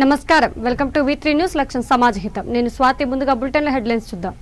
నమస్కారం welcome to V3 news లక్ష్యం సమాజ హితం నేను స్వాతి ముందుగా బులెటిన్ హెడ్లైన్స్ చూద్దాం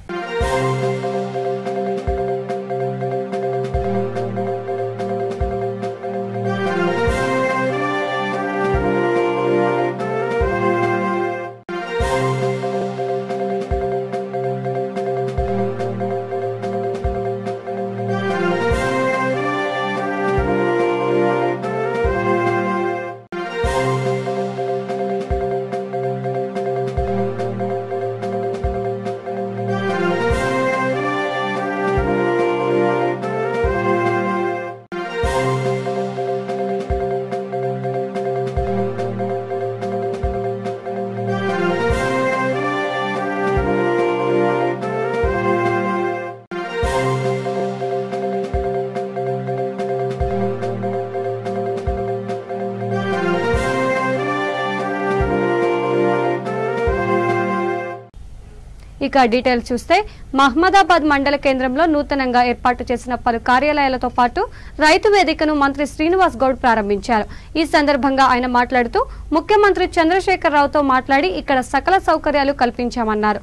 ఇక డీటెయిల్స్ చూస్తే మహమ్మదాబాద్ మండల కేంద్రంలో నూతనంగా ఏర్పాటు చేసిన పలు కార్యాలయాలతో పాటు రైతు వేదికను మంత్రి శ్రీనివాస్ గౌడ్ ప్రారంభించారు. ఈ సందర్భంగా ఆయన మాట్లాడుతూ ముఖ్యమంత్రి చంద్రశేఖర్ రావుతో మాట్లాడి ఇక్కడ సకల సౌకర్యాలు కల్పించామన్నారు.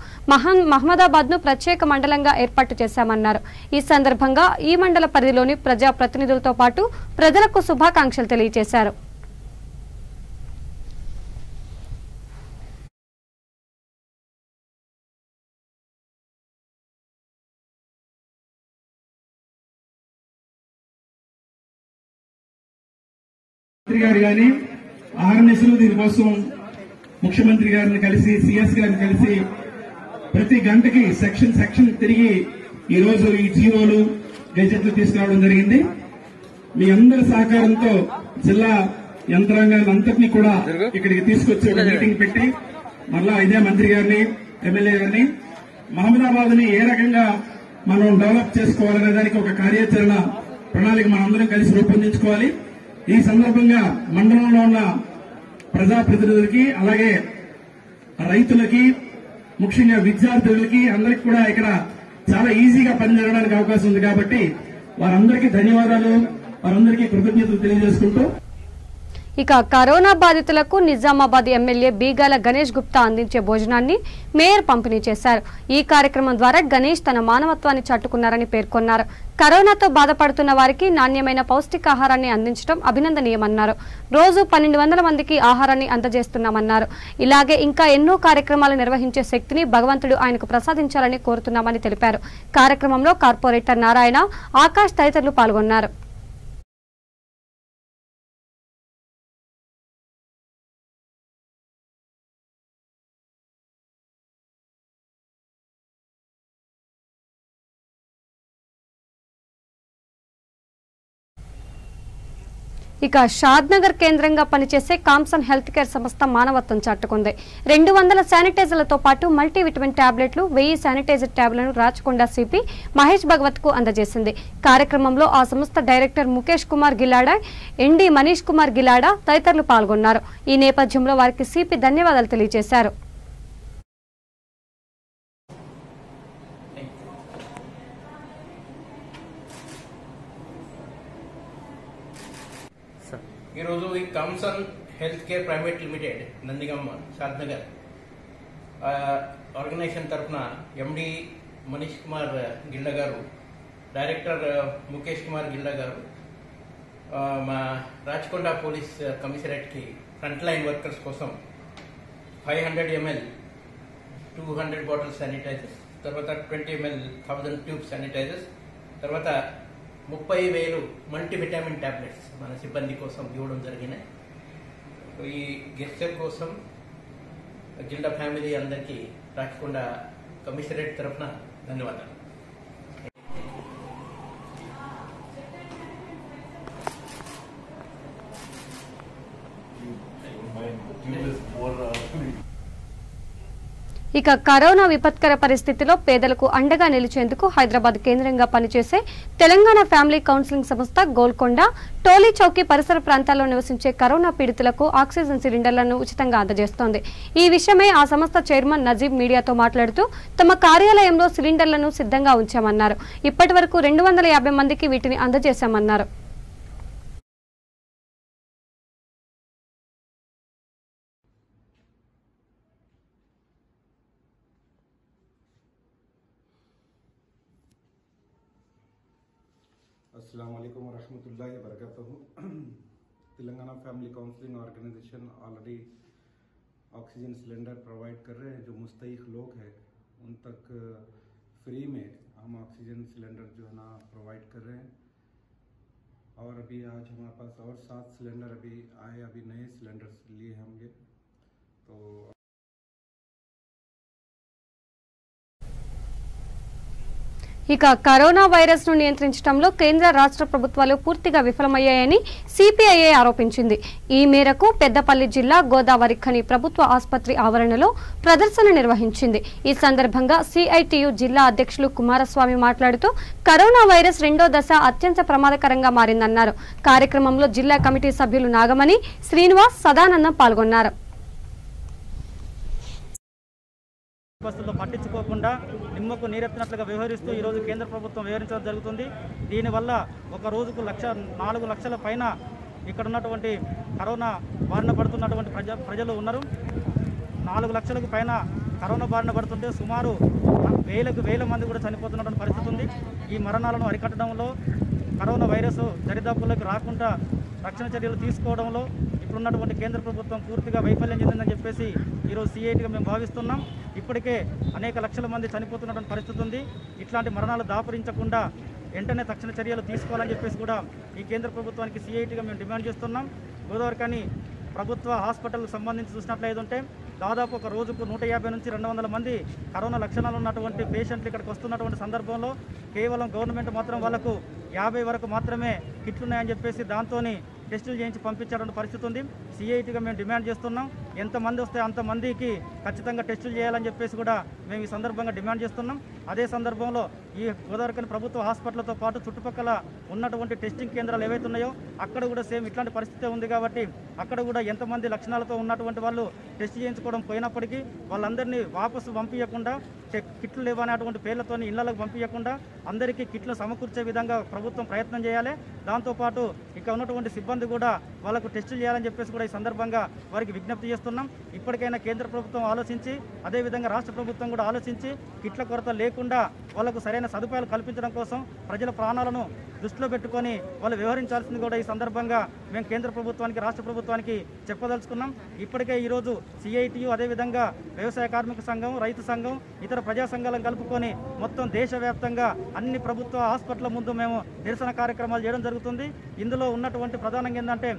మహమ్మదాబాద్ ను ప్రత్యేక మండలంగా ఏర్పాటు చేశామన్నారు. ఈ సందర్భంగా ఈ మండల పరిధిలోని ప్రజా ప్రతినిధులతో పాటు ప్రజలకు శుభాకాంక్షలు తెలియజేశారు. మంత్రి గారు గాని ఆర్ఎన్ఎస్లు దీనికోసం ముఖ్యమంత్రి గారిని కలిసి సిఎస్ గారిని కలిసి ప్రతి గంటకి సెక్షన్ తిరిగి ఈ రోజు ఈ జీవోలు గెజెట్లు తీసుకురావడం జరిగింది. మీ అందరి సహకారంతో జిల్లా యంత్రాంగాన్ని అంతటినీ కూడా ఇక్కడికి తీసుకొచ్చి ఒక మీటింగ్ పెట్టి మళ్ళా ఇదే మంత్రి గారిని ఎమ్మెల్యే గారిని మహమ్మదాబాద్ ని ఏ రకంగా మనం డెవలప్ చేసుకోవాలనే దానికి ఒక కార్యాచరణ ప్రణాళిక మనందరం కలిసి రూపొందించుకోవాలి. ఈ సందర్భంగా మండలంలో ఉన్న ప్రజాప్రతినిధులకి అలాగే రైతులకి ముఖ్యంగా విద్యార్థులకి అందరికీ కూడా ఇక్కడ చాలా ఈజీగా పని జరగడానికి అవకాశం ఉంది కాబట్టి వారందరికీ ధన్యవాదాలు, వారందరికీ కృతజ్ఞతలు తెలియజేసుకుంటూ ఇక కరోనా బాధితులకు నిజామాబాద్ ఎమ్మెల్యే బీగాల గణేష్ గుప్తా అందించే భోజనాన్ని మేయర్ పంపిణీ చేశారు. ఈ కార్యక్రమం ద్వారా గణేష్ తన మానవత్వాన్ని చాటుకున్నారని పేర్కొన్నారు. కరోనాతో బాధపడుతున్న వారికి నాణ్యమైన పౌష్టికాహారాన్ని అందించడం అభినందనీయమన్నారు. రోజు 1200 మందికి ఆహారాన్ని అందజేస్తున్నామన్నారు. ఇలాగే ఇంకా ఎన్నో కార్యక్రమాలు నిర్వహించే శక్తిని భగవంతుడు ఆయనకు ప్రసాదించాలని కోరుతున్నామని తెలిపారు. కార్యక్రమంలో కార్పొరేటర్ నారాయణ, ఆకాష్ తదితరులు పాల్గొన్నారు. ఇక షాద్నగర్ కేంద్రంగా పనిచేసే కామ్సన్ హెల్త్ కేర్ సంస్థ మానవత్వం చాటుకుంది. 200 శానిటైజర్లతో పాటు మల్టీవిటమిన్ టాబ్లెట్లు, 1000 శానిటైజర్ ట్యాబ్లను రాచకొండ సిపి మహేష్ భగవత్ కు అందజేసింది. కార్యక్రమంలో ఆ సంస్థ డైరెక్టర్ ముఖేష్ కుమార్ గిలాడా, ఎండి మనీష్ కుమార్ గిలాడా తదితరులు పాల్గొన్నారు. ఈ నేపథ్యంలో వారికి సిపి ధన్యవాదాలు తెలియజేశారు. ఈరోజు ఈ Comson health care private limited Nandigama Shadnagar organisation తరఫున ఎండి మనీష్ కుమార్ గిల్లా గారు, డైరెక్టర్ ముఖేష్ కుమార్ గిల్లా గారు మా రాచకొండ పోలీస్ కమిషనరేట్కి ఫ్రంట్ లైన్ వర్కర్స్ కోసం 500 ml 200 బాటిల్స్ శానిటైజర్స్, తర్వాత 20 ml 1000 ట్యూబ్ శానిటైజర్స్, తర్వాత 30,000 మల్టీవిటామిన్ టాబ్లెట్స్ మన సిబ్బంది కోసం ఇవ్వడం జరిగినాయి. ఈ గెస్టర్ కోసం జిల్లా ఫ్యామిలీ అందరికీ రాచకొండ కమిషనరేట్ తరఫున ధన్యవాదాలు. ఇక కరోనా విపత్కర పరిస్థితిలో పేదలకు అండగా నిలిచేందుకు హైదరాబాద్ కేంద్రంగా పనిచేసే తెలంగాణ ఫ్యామిలీ కౌన్సిలింగ్ సంస్థ గోల్కొండ, టోలీ చౌకీ పరిసర ప్రాంతాల్లో నివసించే కరోనా పీడితులకు ఆక్సిజన్ సిలిండర్లను ఉచితంగా అందజేస్తోంది. ఈ విషయమై ఆ సంస్థ చైర్మన్ నజీబ్ మీడియాతో మాట్లాడుతూ తమ కార్యాలయంలో సిలిండర్లను సిద్ధంగా ఉంచామన్నారు. ఇప్పటి వరకు 250 మందికి వీటిని అందజేశామన్నారు. Assalamu alaikum wa rahmatullahi wa barakatuhu. Telangana family counselling organisation already oxygen cylinder provide कर रहे हैं। जो मुस्तहिक लोग हैं उन तक फ्री में हम ऑक्सीजन सिलेंडर जो है ना प्रोवाइड कर रहे हैं। और अभी आज हमारे पास और 7 सिलेंडर अभी आए, अभी नए सिलेंडर्स लिए होंगे। तो ఇక కరోనా వైరస్ ను నియంత్రించడంలో కేంద్ర రాష్ట్ర ప్రభుత్వాలు పూర్తిగా విఫలమయ్యాయని సిపిఐఏ ఆరోపించింది। ఈ మేరకు పెద్దపల్లి జిల్లా గోదావరిఖని ప్రభుత్వ ఆసుపత్రి ఆవరణలో ప్రదర్శన నిర్వహించింది। ఈ సందర్భంగా సిఐటియు జిల్లా అధ్యక్షులు కుమారస్వామి మాట్లాడుతూ కరోనా వైరస్ రెండో దశ అత్యంత ప్రమాదకరంగా మారిందన్నారు। కార్యక్రమంలో జిల్లా కమిటీ సభ్యులు నాగమణి, శ్రీనివాస్, సదానందం పాల్గొన్నారు। బస్సుల్లో పట్టించుకోకుండా నిమ్మకు నీరెత్తినట్లుగా వ్యవహరిస్తూ ఈరోజు కేంద్ర ప్రభుత్వం వ్యవహరించడం జరుగుతుంది। దీనివల్ల ఒక రోజుకు 4 లక్షల పైన ఇక్కడ ఉన్నటువంటి కరోనా బారిన పడుతున్నటువంటి ప్రజలు ఉన్నారు। 4 లక్షలకు పైన కరోనా బారిన పడుతుంటే సుమారు వేల మంది కూడా చనిపోతున్నటువంటి పరిస్థితి ఉంది। ఈ మరణాలను అరికట్టడంలో కరోనా వైరస్ దరిదాపుల్లోకి రాకుండా రక్షణ చర్యలు తీసుకోవడంలో ఇప్పుడున్నటువంటి కేంద్ర ప్రభుత్వం పూర్తిగా వైఫల్యం చెందిందని చెప్పేసి ఈరోజు సిఐటిగా మేము భావిస్తున్నాం। ఇప్పటికే అనేక లక్షల మంది చనిపోతున్నటువంటి పరిస్థితి ఉంది। ఇట్లాంటి మరణాలు దాపురించకుండా వెంటనే తక్షణ చర్యలు తీసుకోవాలని చెప్పేసి కూడా ఈ కేంద్ర ప్రభుత్వానికి సిఐటిగా మేము డిమాండ్ చేస్తున్నాం। గోదావరిఖని ప్రభుత్వ హాస్పిటల్కి సంబంధించి చూసినట్లయితే దాదాపు ఒక రోజుకు 150 నుంచి 200 మంది కరోనా లక్షణాలు ఉన్నటువంటి పేషెంట్లు ఇక్కడికి వస్తున్నటువంటి సందర్భంలో కేవలం గవర్నమెంట్ మాత్రం వాళ్ళకు 50 వరకు మాత్రమే కిట్లు ఉన్నాయని చెప్పేసి దాంతో టెస్టులు చేయించి పంపించేటువంటి పరిస్థితి ఉంది। సిఐటిగా మేము డిమాండ్ చేస్తున్నాం, ఎంతమంది వస్తే అంతమందికి ఖచ్చితంగా టెస్టులు చేయాలని చెప్పేసి కూడా మేము ఈ సందర్భంగా డిమాండ్ చేస్తున్నాం। అదే సందర్భంలో ఈ గోదావరిఖని ప్రభుత్వ హాస్పిటల్తో పాటు చుట్టుపక్కల ఉన్నటువంటి టెస్టింగ్ కేంద్రాలు ఏవైతే ఉన్నాయో అక్కడ కూడా సేమ్ ఇట్లాంటి పరిస్థితి ఉంది కాబట్టి అక్కడ కూడా ఎంతమంది లక్షణాలతో ఉన్నటువంటి వాళ్ళు టెస్ట్ చేయించుకోవడం పోయినప్పటికీ వాళ్ళందరినీ వాపసు పంపించకుండా కిట్లు లేవనేటువంటి పేర్లతో ఇళ్లకు పంపించకుండా అందరికీ కిట్లు సమకూర్చే విధంగా ప్రభుత్వం ప్రయత్నం చేయాలి। దాంతోపాటు ఇక ఉన్నటువంటి సిబ్బంది కూడా వాళ్ళకు టెస్టులు చేయాలని చెప్పేసి కూడా ఈ సందర్భంగా వారికి విజ్ఞప్తి చేస్తున్నాం। ఇప్పటికైనా కేంద్ర ప్రభుత్వం ఆలోచించి అదేవిధంగా రాష్ట్ర ప్రభుత్వం కూడా ఆలోచించి కిట్ల కొరత లేకుండా వాళ్ళకు సరైన సదుపాయాలు కల్పించడం కోసం ప్రజల ప్రాణాలను దృష్టిలో పెట్టుకొని వాళ్ళు వ్యవహరించాల్సింది కూడా ఈ సందర్భంగా మేము కేంద్ర ప్రభుత్వానికి రాష్ట్ర ప్రభుత్వానికి చెప్పదలుచుకున్నాం। ఇప్పటికే ఈరోజు సిఐటియు అదేవిధంగా వ్యవసాయ కార్మిక సంఘం, రైతు సంఘం, ఇతర ప్రజా సంఘాలను కలుపుకొని మొత్తం దేశవ్యాప్తంగా అన్ని ప్రభుత్వ హాస్పిటల్ ముందు మేము నిరసన కార్యక్రమాలు చేయడం జరుగుతుంది। ఇందులో ఉన్నటువంటి ప్రధానంగా ఏంటంటే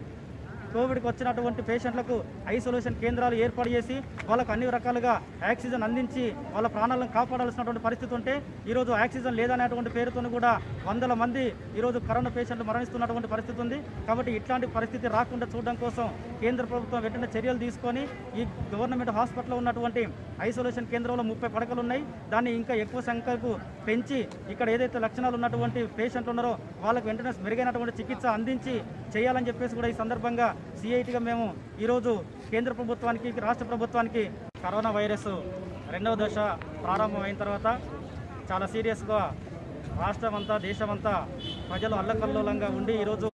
కోవిడ్కి వచ్చినటువంటి పేషెంట్లకు ఐసోలేషన్ కేంద్రాలు ఏర్పాటు చేసి వాళ్ళకు అన్ని రకాలుగా ఆక్సిజన్ అందించి వాళ్ళ ప్రాణాలను కాపాడాల్సినటువంటి పరిస్థితి ఉంటే ఈరోజు ఆక్సిజన్ లేదనేటువంటి పేరుతో కూడా 100 మంది ఈరోజు కరోనా పేషెంట్లు మరణిస్తున్నటువంటి పరిస్థితి ఉంది। కాబట్టి ఇట్లాంటి పరిస్థితి రాకుండా చూడడం కోసం కేంద్ర ప్రభుత్వం వెంటనే చర్యలు తీసుకొని ఈ గవర్నమెంట్ హాస్పిటల్లో ఉన్నటువంటి ఐసోలేషన్ కేంద్రంలో 30 పడకలు ఉన్నాయి, దాన్ని ఇంకా ఎక్కువ సంఖ్యకు పెంచి ఇక్కడ ఏదైతే లక్షణాలు ఉన్నటువంటి పేషెంట్లు ఉన్నారో వాళ్ళకు వెంటనే మెరుగైనటువంటి చికిత్స అందించి చేయాలని చెప్పేసి కూడా ఈ సందర్భంగా సిఐటిగా మేము ఈరోజు కేంద్ర ప్రభుత్వానికి రాష్ట్ర ప్రభుత్వానికి కరోనా వైరస్ రెండవ దశ ప్రారంభమైన తర్వాత చాలా సీరియస్గా రాష్ట్రం అంతా దేశమంతా ప్రజలు అల్లకల్లోలంగా ఉండి ఈరోజు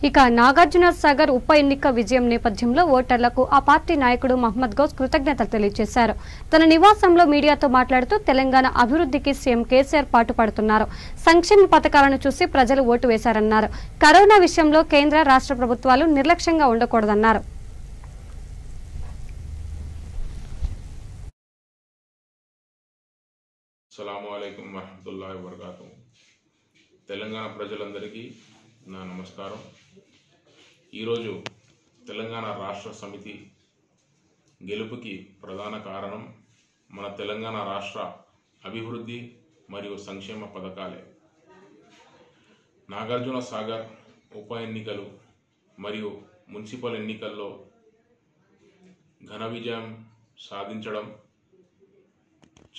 ఇక నాగార్జున సాగర్ ఉప ఎన్నిక విజయం నేపథ్యంలో ఓటర్లకు ఆ పార్టీ నాయకుడు మహమ్మద్ గౌస్ కృతజ్ఞతలు తెలియజేశారు। తన నివాసంలో మీడియాతో మాట్లాడుతూ తెలంగాణ అభివృద్ధికి సీఎం కేసీఆర్ పాటుపడుతున్నారు, సంక్షేమ పథకాలను చూసి ప్రజలు ఓటు వేశారన్నారు। కరోనా విషయంలో కేంద్ర రాష్ట్ర ప్రభుత్వాలు నిర్లక్ష్యంగా ఉండకూడదన్నారు। అస్సలాము అలైకుం వరహ్మతుల్లాహి వబరకాతుహు। తెలంగాణ ప్రజలందరికీ నా నమస్కారం। ఈరోజు తెలంగాణ రాష్ట్ర సమితి గెలుపుకి ప్రధాన కారణం మన తెలంగాణ రాష్ట్ర అభివృద్ధి మరియు సంక్షేమ పథకాలే। నాగార్జున సాగర్ ఉప ఎన్నికలు మరియు మున్సిపల్ ఎన్నికల్లో ఘన విజయం సాధించడం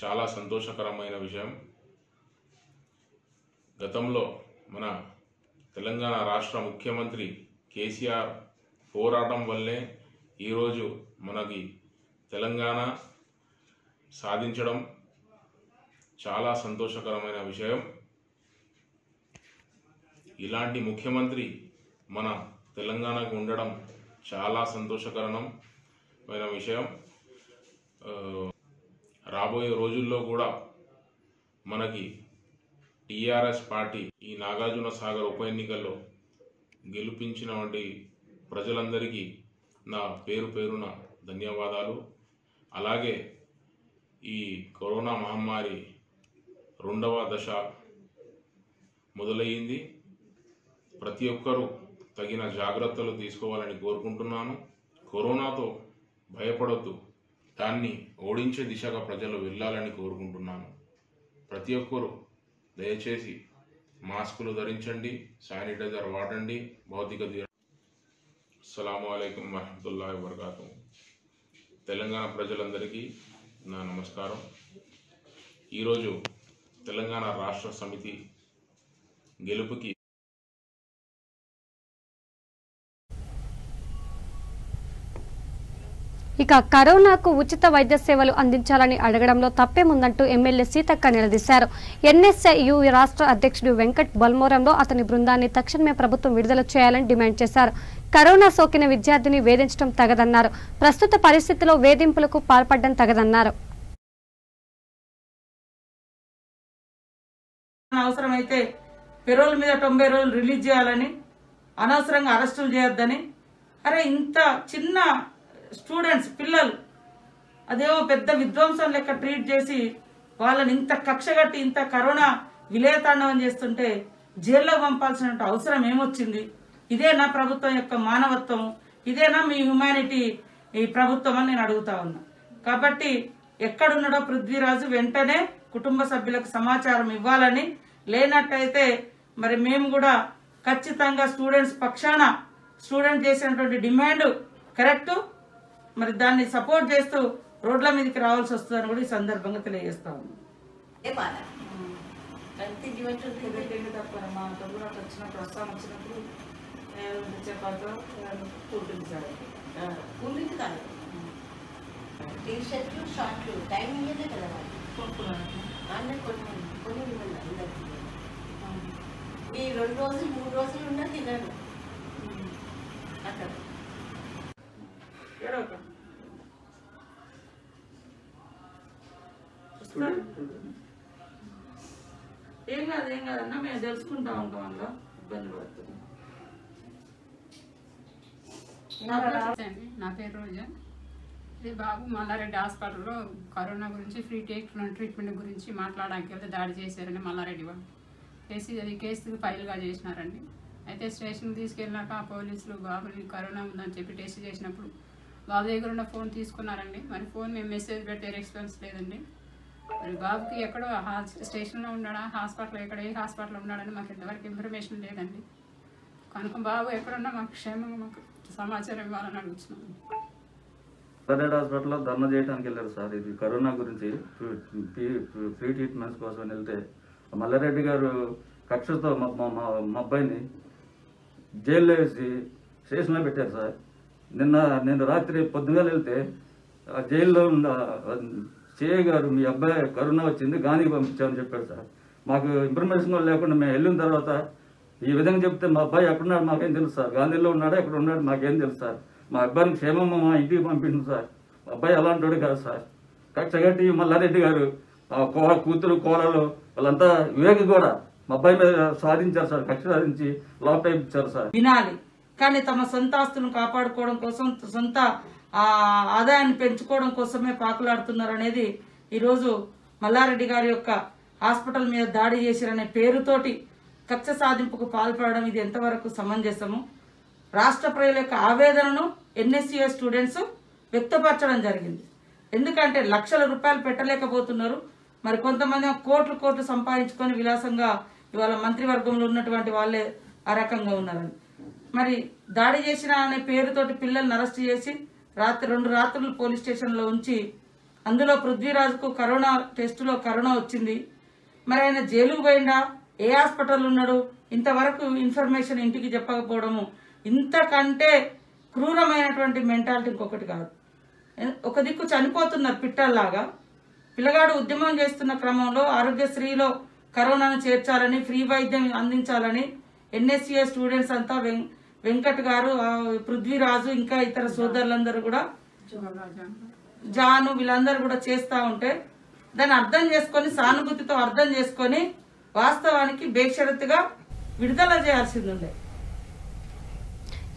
చాలా సంతోషకరమైన విషయం। గతంలో మన తెలంగాణ రాష్ట్ర ముఖ్యమంత్రి కేసీఆర్ పోరాటం వల్లే ఈరోజు మనకి తెలంగాణ సాధించడం చాలా సంతోషకరమైన విషయం। ఇలాంటి ముఖ్యమంత్రి మన తెలంగాణకు ఉండడం చాలా సంతోషకరమైన విషయం। రాబోయే రోజుల్లో కూడా మనకి టీఆర్ఎస్ పార్టీ ఈ నాగార్జున సాగర్ ఉప ఎన్నికల్లో గెలిపించినటువంటి ప్రజలందరికీ నా పేరు పేరున ధన్యవాదాలు. అలాగే ఈ కరోనా మహమ్మారి 2వ దశ మొదలయ్యింది. ప్రతి ఒక్కరూ తగిన జాగ్రత్తలు తీసుకోవాలని కోరుకుంటున్నాను. కరోనాతో భయపడొద్దు, దాన్ని ఓడించే దిశగా ప్రజలు వెళ్ళాలని కోరుకుంటున్నాను. ప్రతి ఒక్కరూ దయచేసి మాస్కులు ధరించండి, శానిటైజర్ వాడండి, భౌతిక దూరం. అస్సలాము అలైకుం వరహమతుల్లాహి వబరకాతుహు. తెలంగాణ ప్రజలందరికీ నా నమస్కారం. ఈరోజు తెలంగాణ రాష్ట్ర సమితి గెలుపుకి ఇక కరోనాకు ఉచిత వైద్య సేవలు అందించాలని అడగడంలో తప్పేముందంటూ ఎమ్మెల్యే సీతక్క నిలదీశారు. ఎన్ఎస్యు రాష్ట్ర అధ్యక్షుడు వెంకట్ బల్మోరంలో అతని బృందాన్ని తక్షణమే ప్రభుత్వం విడుదల చేయాలని డిమాండ్ చేశారు. కరోనా సోకిన విద్యార్థిని వేధించడం తగదన్నారు. ప్రస్తుత పరిస్థితిలో వేధింపులకు పాల్పడడం తగదన్నారు. అవసరమైతే పెరోల్ మీద 90 రోజులు రిలీజ్ చేయాలని, అనవసరంగా అరెస్టులు చేయొద్దని. అరే ఇంత చిన్న స్టూడెంట్స్ పిల్లలు అదేమో పెద్ద విధ్వంసం లెక్క ట్రీట్ చేసి వాళ్ళని ఇంత కక్షగట్టి ఇంత కరోనా విలయతాండవం చేస్తుంటే జైల్లో పంపాల్సిన అవసరం ఏమొచ్చింది? ఇదేనా ప్రభుత్వం యొక్క మానవత్వం? ఇదేనా మీ హ్యుమానిటీ ఈ ప్రభుత్వం అని నేను అడుగుతా ఉన్నా. కాబట్టి ఎక్కడున్నాడో పృథ్వీరాజు వెంటనే కుటుంబ సభ్యులకు సమాచారం ఇవ్వాలని, లేనట్టయితే మరి మేము కూడా ఖచ్చితంగా స్టూడెంట్స్ పక్షాన స్టూడెంట్ చేసినటువంటి డిమాండ్ కరెక్ట్, మరి దాన్ని సపోర్ట్ చేస్తూ రోడ్ల మీదకి రావాల్సి వస్తుందని కూడా ఈ సందర్భంగా తెలియజేస్తా ఉన్నాం. వచ్చినప్పుడు వస్తాం, వచ్చినప్పుడు చపాతో కూర్చుంది సార్ కూలింది కాదు టీ షర్ట్లు షార్ట్లు టైం ఇయ్యలే కదా అందరు కొన్ని అందరికి మీ 2 రోజులు 3 రోజులు ఉన్నా తినరు అక్కడ. ఏం కాదన్నా మేము తెలుసుకుంటా ఉంటాం, అందులో ఇబ్బంది పడుతుంది. నా పేరు రోజా. ఇది బాబు మల్లారెడ్డి హాస్పిటల్లో కరోనా గురించి ఫ్రీ ట్రీట్మెంట్ గురించి మాట్లాడడానికి వెళ్తే దాడి చేశారని మల్లారెడ్డి వాళ్ళు చేసి అది కేసు ఫైల్గా చేసినారండి. అయితే స్టేషన్కి తీసుకెళ్ళినాక పోలీసులు బాబుని కరోనా ఉందని చెప్పి టెస్ట్ చేసినప్పుడు బాబు దగ్గర ఉన్న ఫోన్ తీసుకున్నారండి. మరి ఫోన్ మేము మెసేజ్ పెట్టే రెస్పాన్స్ లేదండి. మరి బాబుకి ఎక్కడో స్టేషన్లో ఉన్నాడా, హాస్పిటల్ ఎక్కడ ఏ హాస్పిటల్లో ఉన్నాడని మాకు ఇంతవరకు ఇన్ఫర్మేషన్ లేదండి. కనుక బాబు ఎక్కడున్నా మాకు క్షేమంగా మాకు సమాచారం ఇవ్వాలని అడుగుతున్నాం. మల్లారెడ్డి హాస్పిటల్లో ధర్నా చేయడానికి వెళ్ళారు సార్. ఇది కరోనా గురించి ఫ్రీ ట్రీట్మెంట్స్ కోసం వెళ్తే మల్లారెడ్డి గారు కక్షతో మా అబ్బాయిని జైల్లో వేసి స్టేషన్లో పెట్టారు సార్. నిన్న రాత్రి పొద్దుగా వెళ్తే జైల్లో ఉన్న సిఐ గారు మీ అబ్బాయి కరోనా వచ్చింది గాంధీకి పంపించామని చెప్పారు సార్. మాకు ఇన్ఫర్మేషన్ కూడా లేకుండా మేము వెళ్ళిన తర్వాత ఈ విధంగా చెప్తే మా అబ్బాయి ఎక్కడున్నాడు మాకేం తెలుసు సార్, గాంధీలో ఉన్నాడా ఎక్కడ ఉన్నాడు మాకేం తెలుసు సార్. మా అబ్బాయిని క్షేమమ్మ మా ఇంటికి పంపించింది సార్. మా అబ్బాయి అలాంటి కాదు సార్. కక్షగట్టి మల్లారెడ్డి గారు కూతురు కోడలు వాళ్ళంతా వివేక్ కూడా మా అబ్బాయి మీద సాధించారు సార్. కక్ష సాధించి లాప్ టైప్ ఇచ్చారు సార్. వినాలి కానీ తమ సొంత ఆస్తులను కాపాడుకోవడం కోసం, సొంత ఆదాయాన్ని పెంచుకోవడం కోసమే పాకులాడుతున్నారు అనేది ఈరోజు మల్లారెడ్డి గారి యొక్క హాస్పిటల్ మీద దాడి చేసిరనే పేరుతోటి కక్ష సాధింపుకు పాల్పడడం ఇది ఎంతవరకు సమంజసము? రాష్ట్ర ప్రజల యొక్క ఆవేదనను ఎన్ఎస్యుఐ స్టూడెంట్స్ వ్యక్తపరచడం జరిగింది. ఎందుకంటే లక్షల రూపాయలు పెట్టలేకపోతున్నారు. మరి కొంతమంది కోట్లు సంపాదించుకొని విలాసంగా ఇవాళ మంత్రివర్గంలో ఉన్నటువంటి వాళ్ళే ఆ రకంగా ఉన్నారని. మరి దాడి చేసిన అనే పేరుతోటి పిల్లల్ని అరెస్ట్ చేసి 2 రాత్రులు పోలీస్ స్టేషన్లో ఉంచి అందులో పృథ్వీరాజుకు కరోనా టెస్టులో కరోనా వచ్చింది. మరి ఆయన జైలుకు పోయిండా, ఏ హాస్పిటల్ ఉన్నాడు, ఇంతవరకు ఇన్ఫర్మేషన్ ఇంటికి చెప్పకపోవడము ఇంతకంటే క్రూరమైనటువంటి మెంటాలిటీ ఇంకొకటి కాదు. ఒక దిక్కు చనిపోతున్నారు పిట్టల్లాగా. పిల్లగాడు ఉద్యమం చేస్తున్న క్రమంలో ఆరోగ్యశ్రీలో కరోనాను చేర్చాలని, ఫ్రీ వైద్యం అందించాలని ఎన్ఎస్యుఐ స్టూడెంట్స్ అంతా వెంకట్ గారు, పృథ్వీరాజు, ఇంకా ఇతర సోదరులందరూ కూడా, జాను వీళ్ళందరూ కూడా చేస్తా ఉంటే దాన్ని అర్థం చేసుకొని, సానుభూతితో అర్థం చేసుకొని వాస్తవానికి బేషరతుగా విడుదల చేయాల్సింది ఉండే.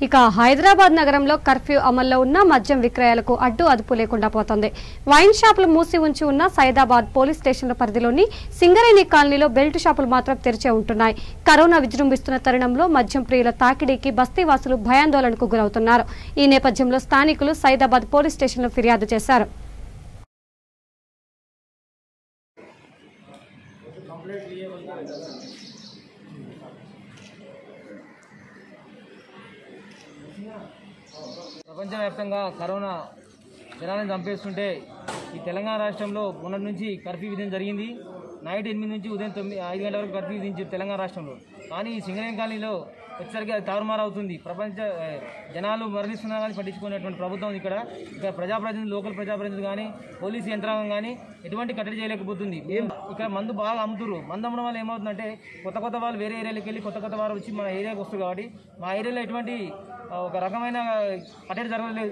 ఇక హైదరాబాద్ నగరంలో కర్ఫ్యూ అమల్లో ఉన్న మద్యం విక్రయాలకు అడ్డు అదుపు లేకుండా పోతోంది. వైన్ షాపులు మూసి ఉంచి ఉన్న సైదాబాద్ పోలీస్ స్టేషన్ల పరిధిలోని సింగరేణి కాలనీలో బెల్ట్ షాపులు మాత్రం తెరిచే ఉంటున్నాయి. కరోనా విజృంభిస్తున్న తరుణంలో మద్యం ప్రియుల తాకిడికి బస్తీవాసులు భయాందోళనకు గురవుతున్నారు. ఈ నేపథ్యంలో స్థానికులు సైదాబాద్ పోలీస్ స్టేషన్లో ఫిర్యాదు చేశారు. ప్రపంచవ్యాప్తంగా కరోనా జనాలను చంపేస్తుంటే ఈ తెలంగాణ రాష్ట్రంలో మొన్నటి నుంచి కర్ఫ్యూ విధించడం జరిగింది. నైట్ 8 నుంచి ఉదయం 5 గంటల వరకు కర్ఫ్యూ విధించారు తెలంగాణ రాష్ట్రంలో. కానీ ఈ సింగరేణి కాలనీలో వచ్చేసరికి అది తారుమారు అవుతుంది. జనాలు మరణిస్తున్నా కానీ పట్టించుకునేటువంటి ప్రభుత్వం ఇక్కడ ప్రజాప్రతినిధులు, లోకల్ ప్రజాప్రతినిధులు కానీ పోలీసు యంత్రాంగం కానీ ఎటువంటి కట్టడి చేయలేకపోతుంది. ఇక్కడ మందు బాగా అమ్ముతున్నారు. మందు అమ్మడం వల్ల ఏమవుతుందంటే కొత్త వాళ్ళు వేరే ఏరియాలోకి వెళ్ళి కొత్త వారు వచ్చి మన ఏరియాకి వస్తారు. కాబట్టి మా ఏరియాలో ఎటువంటి ఒక రకమైన కట్టడి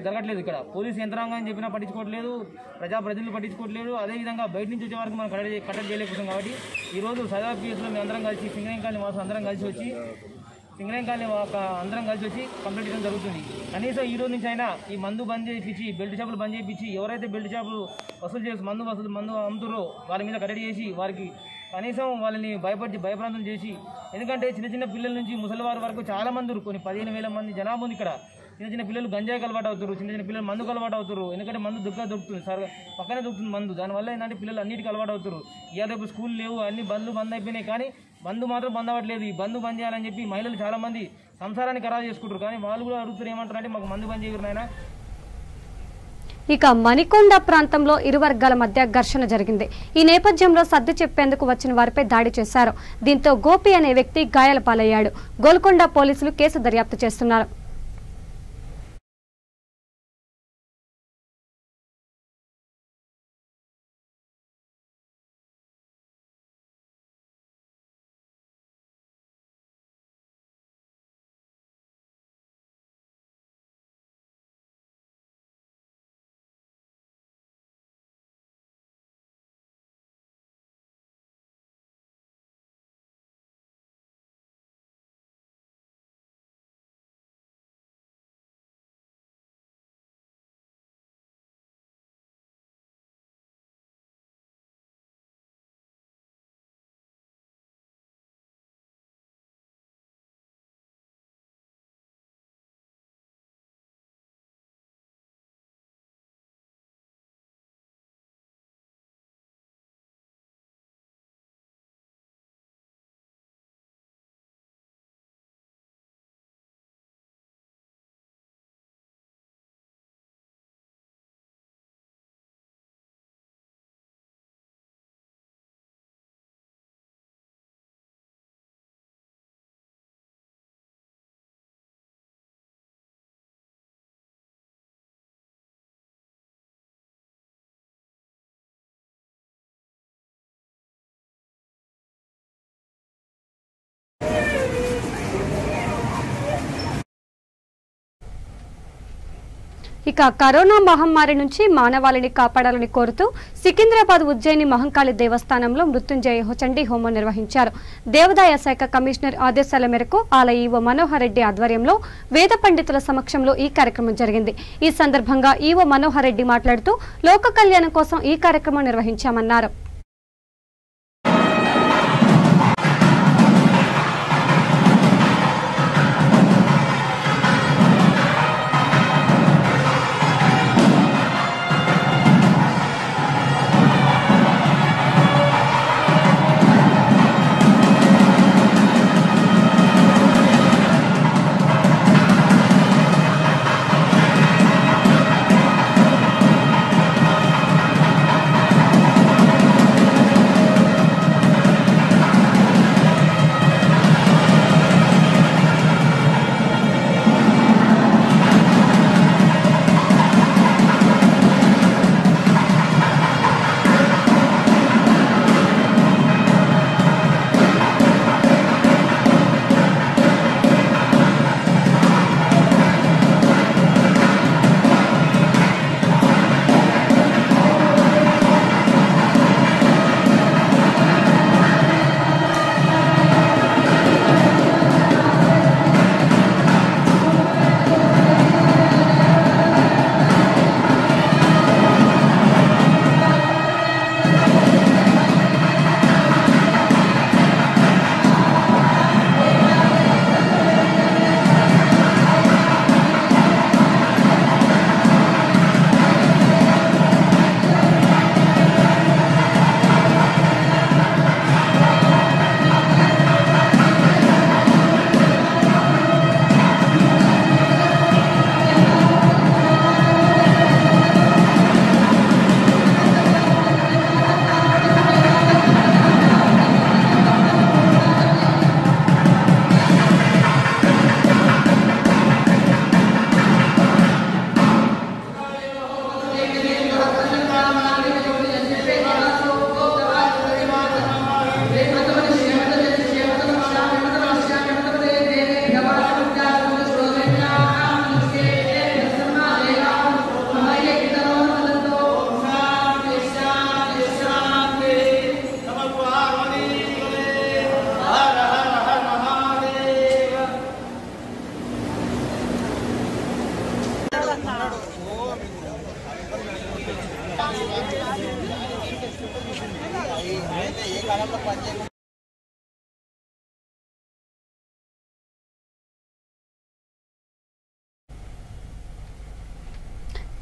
జరగట్లేదు. ఇక్కడ పోలీసు యంత్రాంగం చెప్పినా పట్టించుకోవట్లేదు, ప్రజాప్రతినిధులు పట్టించుకోవట్లేదు. అదేవిధంగా బయట నుంచి వచ్చే వరకు మనం కట్టడి చేయలేకపోతాం. కాబట్టి ఈరోజు సైదాబాద్ కేసులో మేము అందరం కలిసి సింగరేణి కాలనీ వాసులు అందరం కలిసి వచ్చి కంప్లీట్ చేయడం జరుగుతుంది. కనీసం ఈ రోజు నుంచి అయినా ఈ మందు బంద్ చేయించి, బెల్ట్ షాపులు బంద్ చేయించి, ఎవరైతే బెల్ట్ షాపులు వసూలు చేసి మందు అమ్ముతారో వాళ్ళ మీద కట్టడి చేసి వారికి కనీసం వాళ్ళని భయప్రాంతం చేసి, ఎందుకంటే చిన్న పిల్లల నుంచి ముసలివారి వరకు చాలా మంది, కొన్ని 15,000 మంది జనాభా ఉంది ఇక్కడ. చిన్న పిల్లలు గంజాయికి అలవాటు అవుతారు, చిన్న పిల్లలు మందుకు అలవాటు అవుతారు. ఎందుకంటే మందు దొరుకుతుంది సార్, పక్కనే దొరుకుతుంది మందు. దానివల్ల ఏంటంటే పిల్లలు అన్నిటికీ అలవాటు అవుతారు. ఇవాళ రేపు స్కూల్ లేవు, అన్ని బంద్ అయిపోయినాయి. కానీ బంద్ మాత్రం బంద్ అవ్వట్లేదు. ఈ బంద్ బంద్ చేయాలని చెప్పి మహిళలు చాలా మంది సంసారాన్ని ఖరాబు చేసుకుంటారు. కానీ వాళ్ళు కూడా అడుగుతారు, ఏమంటారంటే మాకు మందు బంద్ చేయరు నాయన. ఇక మణికొండ ప్రాంతంలో ఇరు వర్గాల మధ్య ఘర్షణ జరిగింది. ఈ నేపథ్యంలో సర్ది చెప్పేందుకు వచ్చిన వారిపై దాడి చేశారు. దీంతో గోపి అనే వ్యక్తి గాయాల పాలయ్యాడు. గోల్కొండ పోలీసులు కేసు దర్యాప్తు చేస్తున్నారు. ఇక కరోనా మహమ్మారి నుంచి మానవాళిని కాపాడాలని కోరుతూ సికింద్రాబాద్ ఉజ్జయిని మహంకాళి దేవస్థానంలో మృత్యుంజయ చండీ హోమం నిర్వహించారు. దేవాదాయ శాఖ కమిషనర్ ఆదేశాల మేరకు ఆలయ ఈవో మనోహర్ రెడ్డి ఆధ్వర్యంలో వేద పండితుల సమక్షంలో ఈ కార్యక్రమం జరిగింది. ఈ సందర్భంగా ఈవో మనోహర్ రెడ్డి మాట్లాడుతూ లోక కళ్యాణం కోసం ఈ కార్యక్రమం నిర్వహించామన్నారు.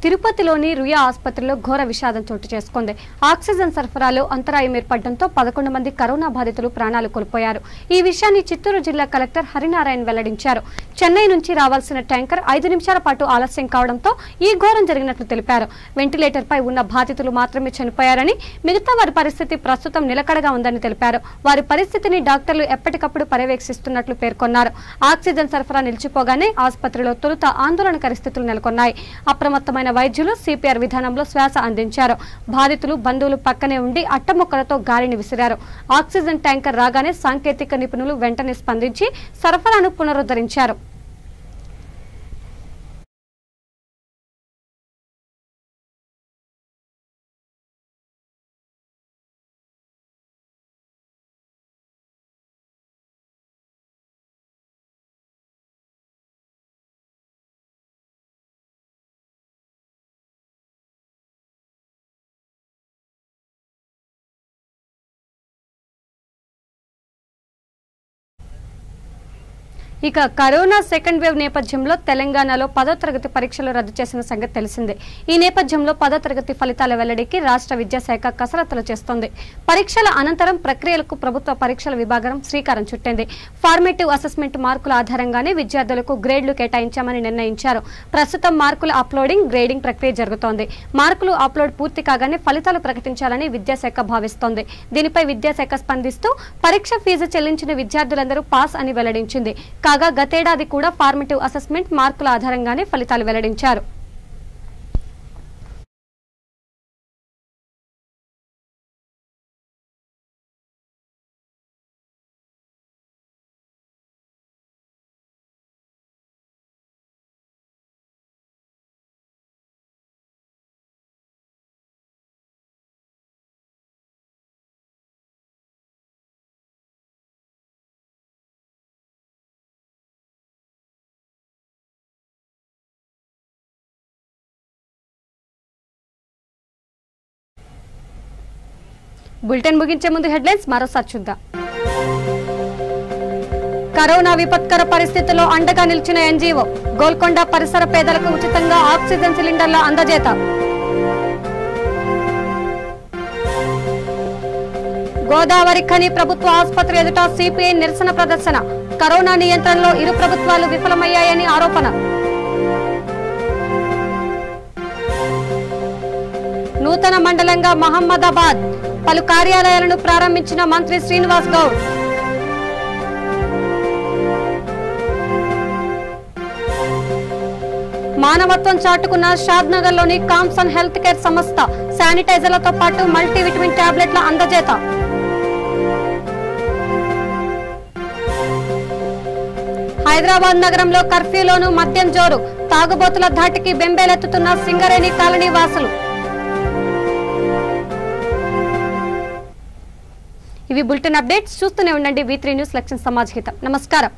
తిరుపతిలోని రుయా ఆసుపత్రిలో ఘోర విషాదం చోటు చేసుకుంది. ఆక్సిజన్ సరఫరాలో అంతరాయం ఏర్పడడంతో 11 మంది కరోనా బాధితులు ప్రాణాలు కోల్పోయారు. ఈ విషయాన్ని చిత్తూరు జిల్లా కలెక్టర్ హరినారాయణ వెల్లడించారు. చెన్నై నుంచి రావాల్సిన ట్యాంకర్ 5 నిమిషాల పాటు ఆలస్యం కావడంతో ఈ ఘోరం జరిగినట్లు తెలిపారు. వెంటిలేటర్ పై ఉన్న బాధితులు మాత్రమే చనిపోయారని, మిగతా వారి పరిస్థితి ప్రస్తుతం నిలకడగా ఉందని తెలిపారు. వారి పరిస్థితిని డాక్టర్లు ఎప్పటికప్పుడు పర్యవేక్షిస్తున్నట్లు పేర్కొన్నారు. ఆక్సిజన్ సరఫరా నిలిచిపోగానే ఆసుపత్రిలో తొలుత ఆందోళనకర స్థితులు నెలకొన్నాయి. అప్రమత్తమైన వైద్యులు సిపిఆర్ విధానంలో శ్వాస అందించారు. బాధితులు బంధువులు పక్కనే ఉండి అట్టముక్కలతో గాలిని విసిరారు. ఆక్సిజన్ ట్యాంకర్ రాగానే సాంకేతిక నిపుణులు వెంటనే స్పందించి సరఫరాను పునరుద్ధరించారు. ఇక కరోనా సెకండ్ వేవ్ నేపథ్యంలో తెలంగాణలో 10వ తరగతి పరీక్షలు రద్దు చేసిన సంగతి తెలిసిందే. ఈ నేపథ్యంలో 10వ తరగతి ఫలితాల వెల్లడికి రాష్ట్ర విద్యాశాఖ కసరత్తులు చేస్తోంది. పరీక్షల అనంతరం ప్రక్రియలకు ప్రభుత్వ పరీక్షల విభాగం శ్రీకారం చుట్టింది. ఫార్మేటివ్ అసెస్మెంట్ మార్కుల ఆధారంగానే విద్యార్థులకు గ్రేడ్లు కేటాయించామని నిర్ణయించారు. ప్రస్తుతం మార్కుల అప్లోడింగ్, గ్రేడింగ్ ప్రక్రియ జరుగుతోంది. మార్కులు అప్లోడ్ పూర్తి కాగానే ఫలితాలు ప్రకటించాలని విద్యాశాఖ భావిస్తోంది. దీనిపై విద్యాశాఖ స్పందిస్తూ పరీక్ష ఫీజు చెల్లించిన విద్యార్థులందరూ పాస్ అని వెల్లడించింది. కాగా గతేడాది కూడా ఫార్మేటివ్ అసెస్మెంట్ మార్కుల ఆధారంగానే ఫలితాలు వెల్లడించారు. బులెటిన్ ముగించే ముందు హెడ్లైన్స్ మరోసారి చూద్దాం. కరోనా విపత్కర పరిస్థితుల్లో అండగా నిలిచిన ఎన్జీఓ, గోల్కొండ పరిసర పేదలకు ఉచితంగా ఆక్సిజన్ సిలిండర్ల అందజేత. గోదావరి ఖని ప్రభుత్వ ఆసుపత్రి ఎదుట సిపిఐ నిరసన ప్రదర్శన. కరోనా నియంత్రణలో ఇరు ప్రభుత్వాలు విఫలమయ్యాయని ఆరోపణ. నూతన మండలంగా మహమ్మదాబాద్, పలు కార్యాలయాలను ప్రారంభించిన మంత్రి శ్రీనివాస్ గౌడ్. మానవత్వం చాటుకున్న షాద్నగర్లోని కామ్సన్ హెల్త్ కేర్ సంస్థ శానిటైజర్లతో పాటు మల్టీవిటమిన్ టాబ్లెట్ల అందజేత. హైదరాబాద్ నగరంలో కర్ఫ్యూలోనూ మద్యం జోరు. తాగుబోతుల ధాటికి బెంబేలెత్తుతున్న సింగరేణి కాలనీ వాసులు. ఇవి బులెటిన్ అప్డేట్స్. చూస్తూనే ఉండండి V3 న్యూస్ లక్ష్యం సమాజ్ హితం. నమస్కారం.